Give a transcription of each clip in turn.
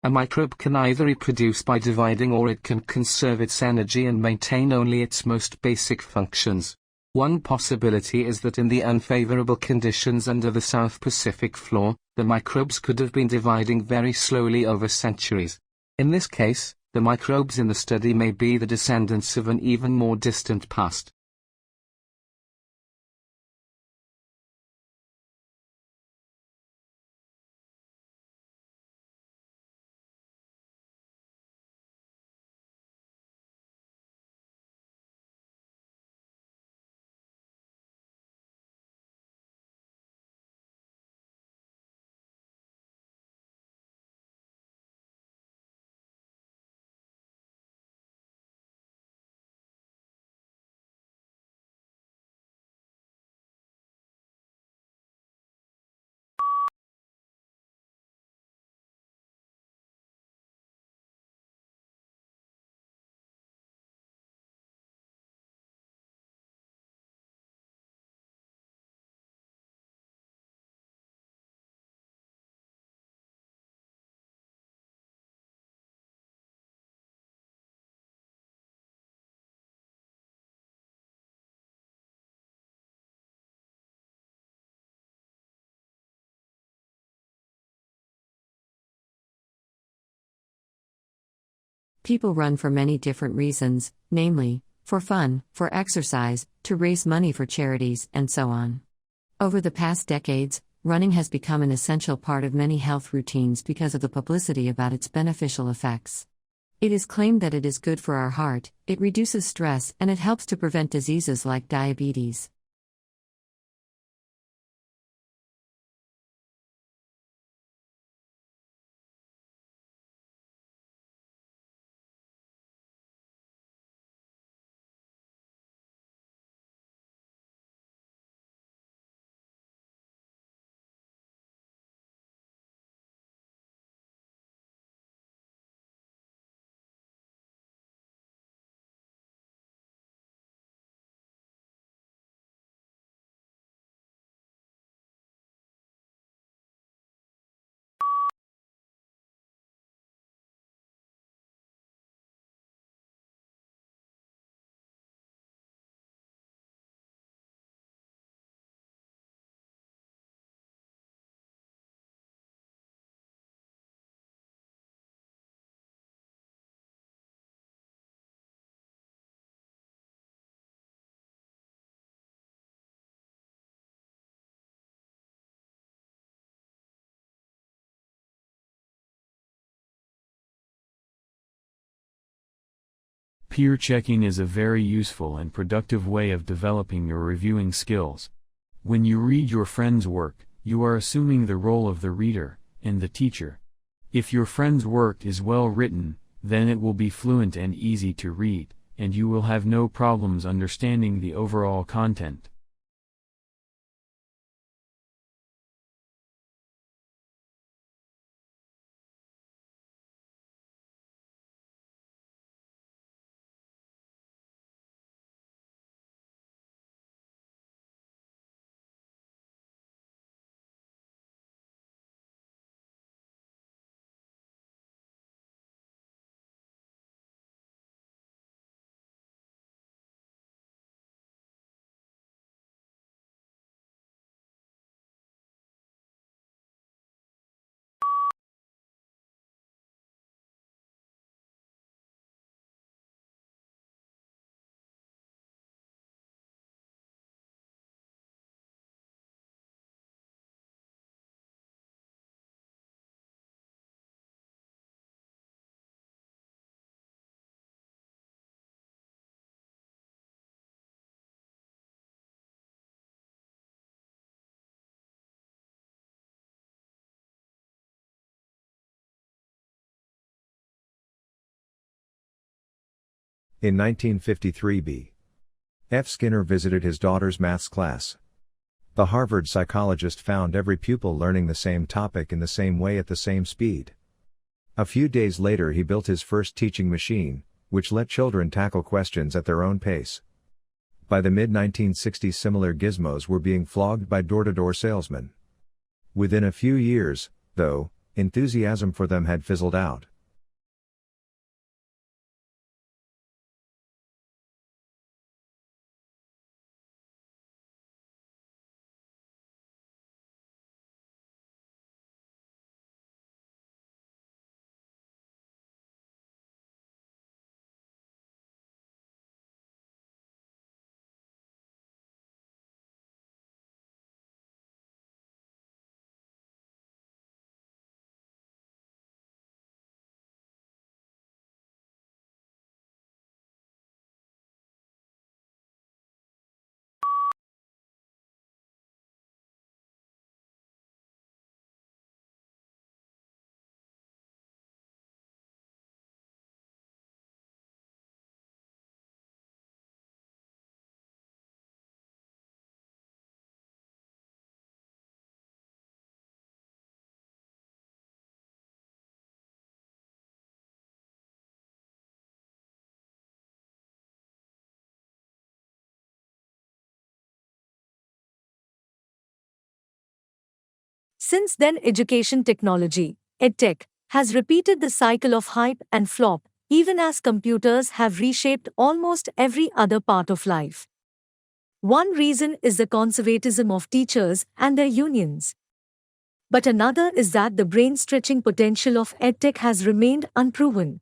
A microbe can either reproduce by dividing or it can conserve its energy and maintain only its most basic functions. One possibility is that in the unfavorable conditions under the South Pacific floor, the microbes could have been dividing very slowly over centuries. In this case, the microbes in the study may be the descendants of an even more distant past. People run for many different reasons, namely, for fun, for exercise, to raise money for charities, and so on. Over the past decades, running has become an essential part of many health routines because of the publicity about its beneficial effects. It is claimed that it is good for our heart, it reduces stress, and it helps to prevent diseases like diabetes. Peer checking is a very useful and productive way of developing your reviewing skills. When you read your friend's work, you are assuming the role of the reader and the teacher. If your friend's work is well written, then it will be fluent and easy to read, and you will have no problems understanding the overall content. In 1953 B. F. Skinner visited his daughter's maths class. The Harvard psychologist found every pupil learning the same topic in the same way at the same speed. A few days later he built his first teaching machine, which let children tackle questions at their own pace. By the mid-1960s similar gizmos were being flogged by door-to-door salesmen. Within a few years, though, Enthusiasm for them had fizzled out. Since then, education technology, EdTech, has repeated the cycle of hype and flop, even as computers have reshaped almost every other part of life. One reason is the conservatism of teachers and their unions. But another is that the brain stretching potential of EdTech has remained unproven.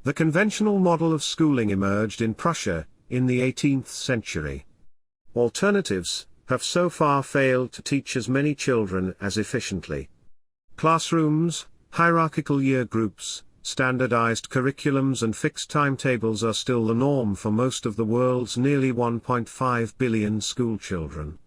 The conventional model of schooling emerged in Prussia, in the 18th century. Alternatives have so far failed to teach as many children as efficiently. Classrooms, hierarchical year groups, standardized curriculums and fixed timetables are still the norm for most of the world's nearly 1.5 billion schoolchildren.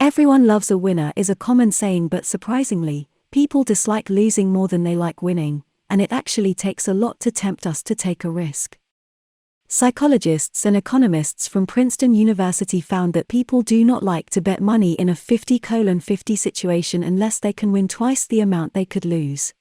Everyone loves a winner is a common saying, but surprisingly, people dislike losing more than they like winning, and it actually takes a lot to tempt us to take a risk. Psychologists and economists from Princeton University found that people do not like to bet money in a 50-50 situation unless they can win twice the amount they could lose.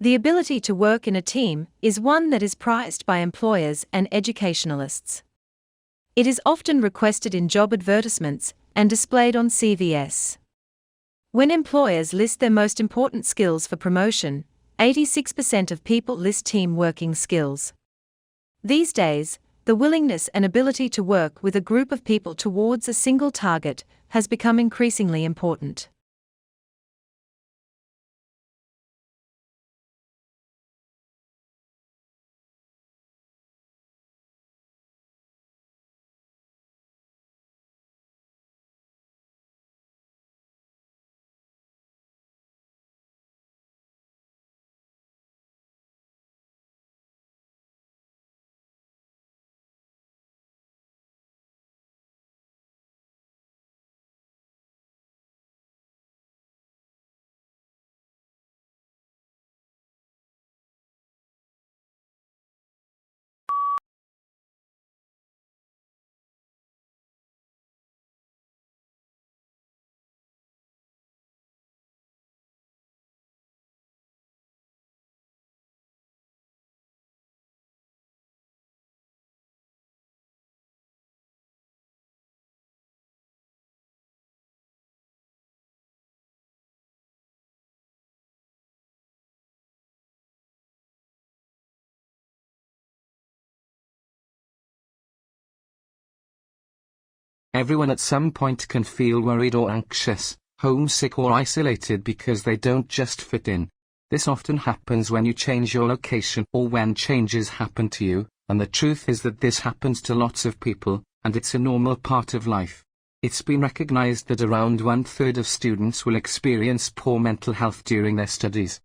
The ability to work in a team is one that is prized by employers and educationalists. It is often requested in job advertisements and displayed on CVS. When employers list their most important skills for promotion, 86% of people list team working skills. These days, the willingness and ability to work with a group of people towards a single target has become increasingly important. Everyone at some point can feel worried or anxious, homesick or isolated because they don't just fit in. This often happens when you change your location or when changes happen to you, and the truth is that this happens to lots of people, and it's a normal part of life. It's been recognized that around 1/3 of students will experience poor mental health during their studies.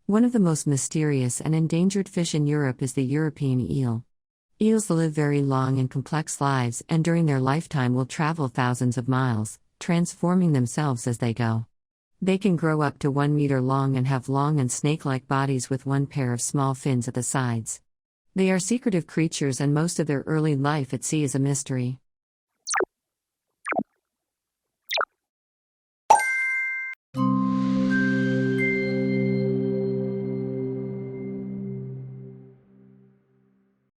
One of the most mysterious and endangered fish in Europe is the European eel. Eels live very long and complex lives and during their lifetime will travel thousands of miles, transforming themselves as they go. They can grow up to 1 meter long and have long and snake-like bodies with one pair of small fins at the sides. They are secretive creatures and most of their early life at sea is a mystery.